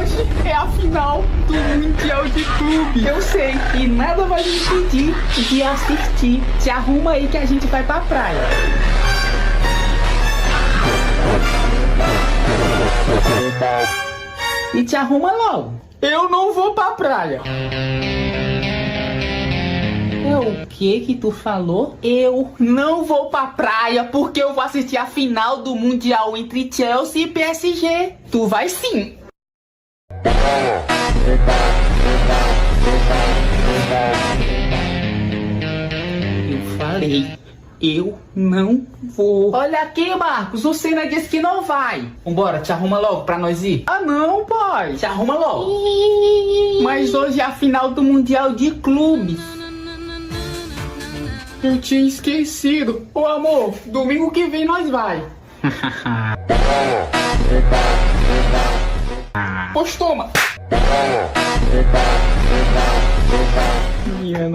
hoje é a final do Mundial de Clube. Eu sei, e nada vai me impedir de assistir. Se arruma aí que a gente vai pra praia. E te arruma logo. Eu não vou pra praia. É o que tu falou? Eu não vou pra praia porque eu vou assistir a final do Mundial entre Chelsea e PSG. Tu vai sim. Eu falei, eu não vou. Olha aqui, Marcos, o Senna disse que não vai. Vambora, te arruma logo pra nós ir. Ah não, pai. Te arruma logo. Mas hoje é a final do Mundial de Clubes. Eu tinha esquecido. Ô amor, domingo que vem nós vai. Pois toma. Minha